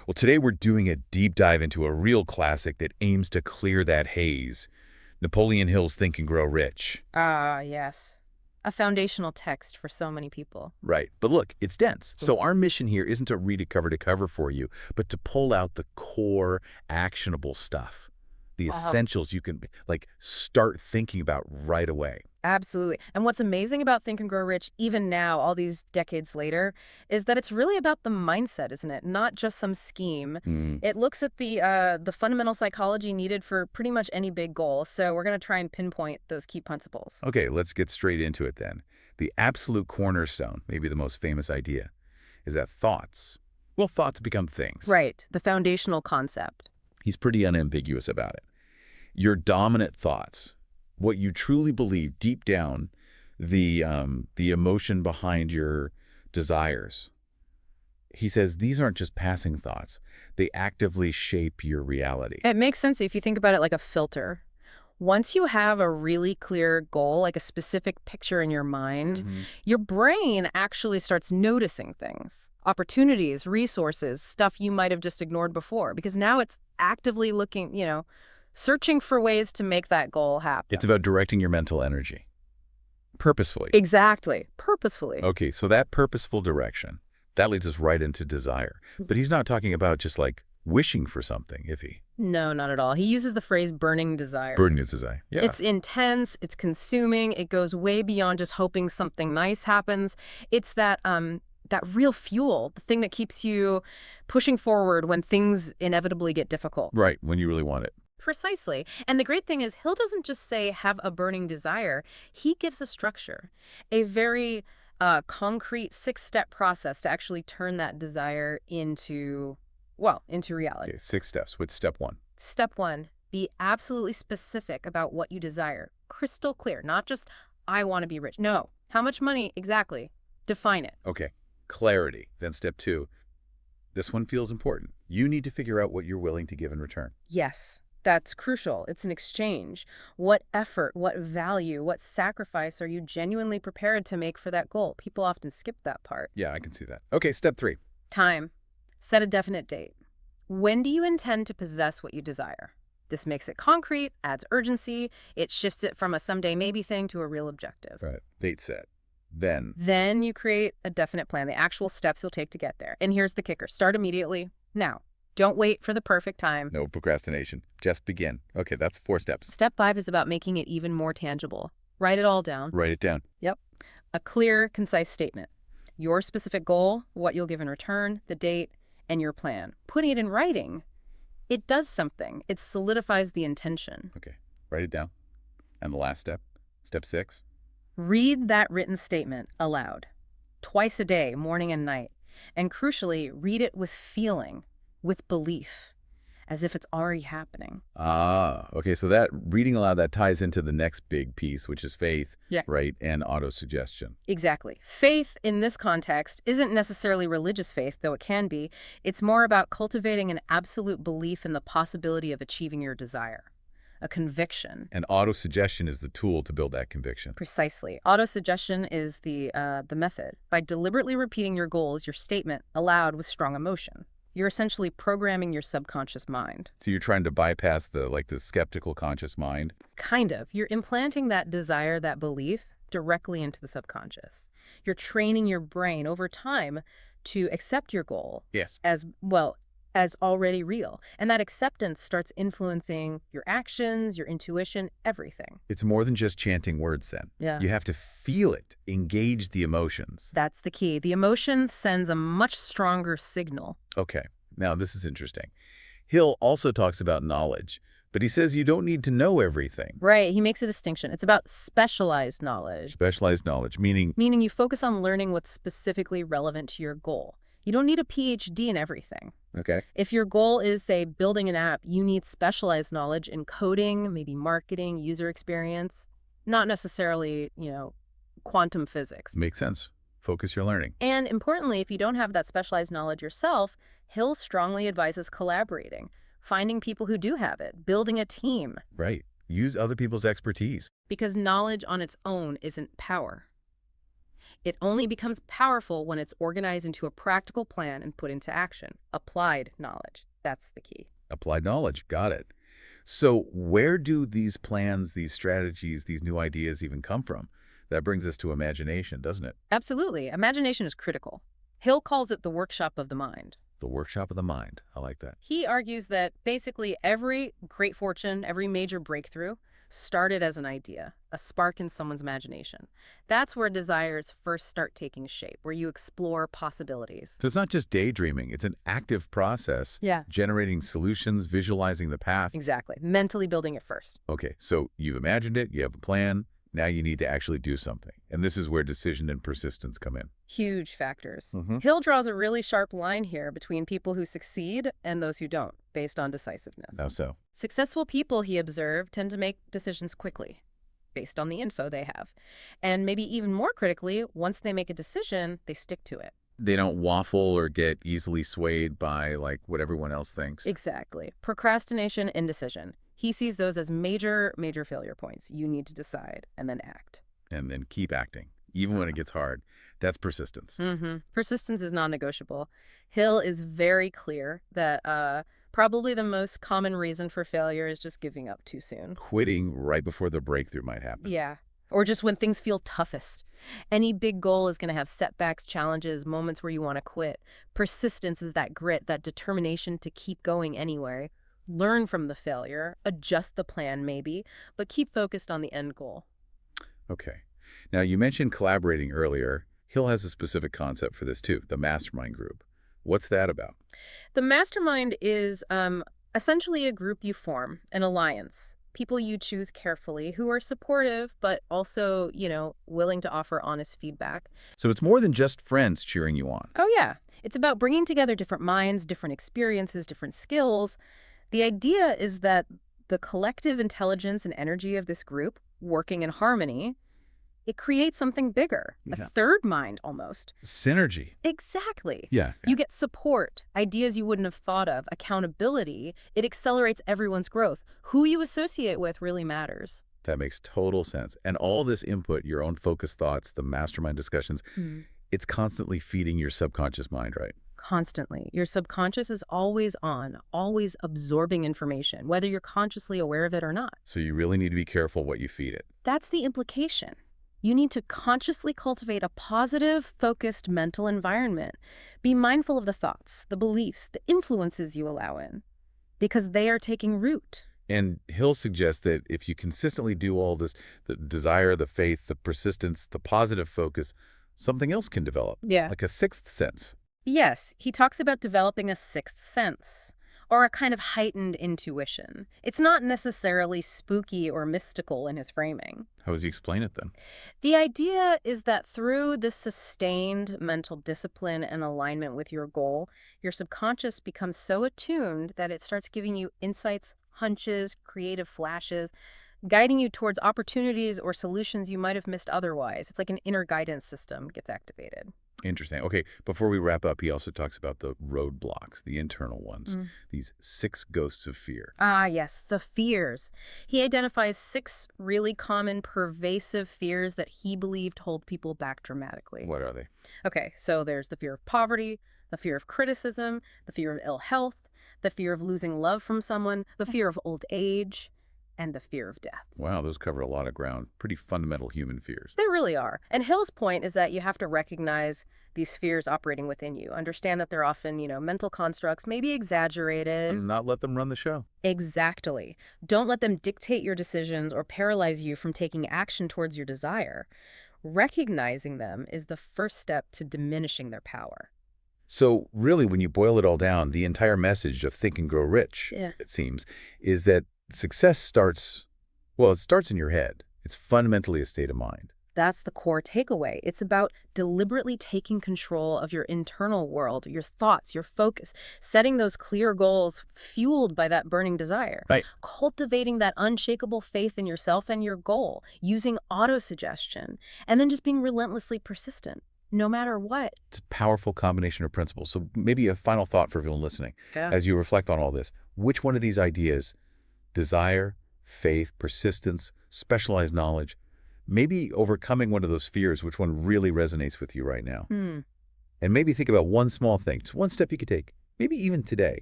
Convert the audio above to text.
Well, today we're doing a deep dive into a real classic that aims to clear that haze. Napoleon Hill's Think and Grow Rich. Ah, yes. A foundational text for so many people. Right. But look, it's dense. So our mission here isn't to read it cover to cover for you, but to pull out the core actionable stuff. The essentials you can, like, start thinking about right away. Absolutely. And what's amazing about Think and Grow Rich, even now, all these decades later, is that it's really about the mindset, isn't it? Not just some scheme. Mm. It looks at the fundamental psychology needed for pretty much any big goal. So we're going to try and pinpoint those key principles. Okay, let's get straight into it then. The absolute cornerstone, maybe the most famous idea, is that thoughts become things. Right. The foundational concept. He's pretty unambiguous about it. Your dominant thoughts, what you truly believe deep down, the emotion behind your desires. He says these aren't just passing thoughts. They actively shape your reality. It makes sense if you think about it like a filter. Once you have a really clear goal, like a specific picture in your mind, your brain actually starts noticing things, opportunities, resources, stuff you might have just ignored before, because now it's actively looking, searching for ways to make that goal happen. It's about directing your mental energy purposefully. Exactly. Purposefully. Okay, so that purposeful direction, that leads us right into desire. But he's not talking about just like wishing for something, if he? No, not at all. He uses the phrase burning desire. Burning is desire. Yeah. It's intense, it's consuming, it goes way beyond just hoping something nice happens. It's that real fuel, the thing that keeps you pushing forward when things inevitably get difficult. Right, when you really want it. Precisely. And the great thing is, Hill doesn't just say have a burning desire. He gives a structure, a very concrete 6-step process to actually turn that desire into reality. Okay, 6 steps. What's step 1? Step 1, be absolutely specific about what you desire. Crystal clear, not just, I want to be rich. No. How much money exactly? Define it. Okay, clarity. Then step 2. This one feels important. You need to figure out what you're willing to give in return. Yes. That's crucial. It's an exchange. What effort, what value, what sacrifice are you genuinely prepared to make for that goal? People often skip that part. Yeah, I can see that. Okay, step 3. Time. Set a definite date. When do you intend to possess what you desire? This makes it concrete, adds urgency. It shifts it from a someday maybe thing to a real objective. Right. Date set. Then you create a definite plan, the actual steps you'll take to get there. And here's the kicker. Start immediately. Now. Don't wait for the perfect time. No procrastination. Just begin. Okay, that's 4 steps. Step 5 is about making it even more tangible. Write it all down. Write it down. Yep. A clear, concise statement. Your specific goal, what you'll give in return, the date, and your plan. Putting it in writing, it does something. It solidifies the intention. Okay, write it down. And the last step, step 6. Read that written statement aloud. Twice a day, morning and night. And crucially, read it with feeling. With belief, as if it's already happening. Ah, okay, so that reading aloud, that ties into the next big piece, which is faith, right, and autosuggestion. Exactly. Faith in this context isn't necessarily religious faith, though it can be. It's more about cultivating an absolute belief in the possibility of achieving your desire, a conviction. And autosuggestion is the tool to build that conviction. Precisely. Autosuggestion is the method. By deliberately repeating your goals, your statement, aloud with strong emotion. You're essentially programming your subconscious mind. So you're trying to bypass the skeptical conscious mind? Kind of. You're implanting that desire, that belief, directly into the subconscious. You're training your brain over time to accept your goal. Yes. As already real. And that acceptance starts influencing your actions, your intuition, everything. It's more than just chanting words then. Yeah. You have to feel it, engage the emotions. That's the key. The emotion sends a much stronger signal. Okay, now this is interesting. Hill also talks about knowledge, but he says you don't need to know everything. Right, he makes a distinction. It's about specialized knowledge. Specialized knowledge, meaning? Meaning you focus on learning what's specifically relevant to your goal. You don't need a PhD in everything. Okay. If your goal is, say, building an app, you need specialized knowledge in coding, maybe marketing, user experience, not necessarily, quantum physics. Makes sense. Focus your learning. And importantly, if you don't have that specialized knowledge yourself, Hill strongly advises collaborating, finding people who do have it, building a team. Right. Use other people's expertise. Because knowledge on its own isn't power. It only becomes powerful when it's organized into a practical plan and put into action. Applied knowledge. That's the key. Applied knowledge. Got it. So where do these plans, these strategies, these new ideas even come from? That brings us to imagination, doesn't it? Absolutely. Imagination is critical. Hill calls it the workshop of the mind. The workshop of the mind. I like that. He argues that basically every great fortune, every major breakthrough started as an idea, a spark in someone's imagination. That's where desires first start taking shape, where you explore possibilities. So it's not just daydreaming. It's an active process. Yeah. Generating solutions, visualizing the path. Exactly. Mentally building it first. Okay, so you've imagined it, you have a plan, now you need to actually do something. And this is where decision and persistence come in. Huge factors. Mm-hmm. Hill draws a really sharp line here between people who succeed and those who don't, based on decisiveness. How so? Successful people, he observed, tend to make decisions quickly, based on the info they have. And maybe even more critically, once they make a decision, they stick to it. They don't waffle or get easily swayed by, like, what everyone else thinks. Exactly. Procrastination, indecision. He sees those as major failure points. You need to decide and then act. And then keep acting, even when it gets hard. That's persistence. Persistence is non-negotiable. Hill is very clear that probably the most common reason for failure is just giving up too soon. Quitting right before the breakthrough might happen. Yeah. Or just when things feel toughest. Any big goal is going to have setbacks, challenges, moments where you want to quit. Persistence is that grit, that determination to keep going anyway. Learn from the failure, adjust the plan maybe, but keep focused on the end goal. Okay. Now, you mentioned collaborating earlier. Hill has a specific concept for this too, the mastermind group. What's that about? The mastermind is essentially a group you form, an alliance. People you choose carefully who are supportive, but also, willing to offer honest feedback. So it's more than just friends cheering you on. Oh, yeah. It's about bringing together different minds, different experiences, different skills. The idea is that the collective intelligence and energy of this group, working in harmony, it creates something bigger, a third mind almost. Synergy. Exactly. Yeah. You get support, ideas you wouldn't have thought of, accountability. It accelerates everyone's growth. Who you associate with really matters. That makes total sense. And all this input, your own focused thoughts, the mastermind discussions, it's constantly feeding your subconscious mind, right? Constantly. Your subconscious is always on, always absorbing information, whether you're consciously aware of it or not. So you really need to be careful what you feed it. That's the implication. You need to consciously cultivate a positive, focused mental environment. Be mindful of the thoughts, the beliefs, the influences you allow in, because they are taking root. And Hill suggests that if you consistently do all this, the desire, the faith, the persistence, the positive focus, something else can develop. Yeah. Like a sixth sense. Yes, he talks about developing a sixth sense, or a kind of heightened intuition. It's not necessarily spooky or mystical in his framing. How does he explain it then? The idea is that through this sustained mental discipline and alignment with your goal, your subconscious becomes so attuned that it starts giving you insights, hunches, creative flashes, guiding you towards opportunities or solutions you might have missed otherwise. It's like an inner guidance system gets activated. Interesting. Okay, before we wrap up, he also talks about the roadblocks, the internal ones, these 6 ghosts of fear. Ah, yes, the fears. He identifies 6 really common, pervasive fears that he believed hold people back dramatically. What are they? Okay, so there's the fear of poverty, the fear of criticism, the fear of ill health, the fear of losing love from someone, the fear of old age, and the fear of death. Wow, those cover a lot of ground. Pretty fundamental human fears. They really are. And Hill's point is that you have to recognize these fears operating within you. Understand that they're often, mental constructs, maybe exaggerated. And not let them run the show. Exactly. Don't let them dictate your decisions or paralyze you from taking action towards your desire. Recognizing them is the first step to diminishing their power. So really, when you boil it all down, the entire message of Think and Grow Rich, it seems, is that success starts in your head. It's fundamentally a state of mind. That's the core takeaway. It's about deliberately taking control of your internal world, your thoughts, your focus, setting those clear goals fueled by that burning desire. Right. Cultivating that unshakable faith in yourself and your goal, using auto-suggestion, and then just being relentlessly persistent, no matter what. It's a powerful combination of principles. So maybe a final thought for everyone listening. Yeah. As you reflect on all this, which one of these ideas, desire, faith, persistence, specialized knowledge, maybe overcoming one of those fears, which one really resonates with you right now. Hmm. And maybe think about one small thing, just one step you could take, maybe even today,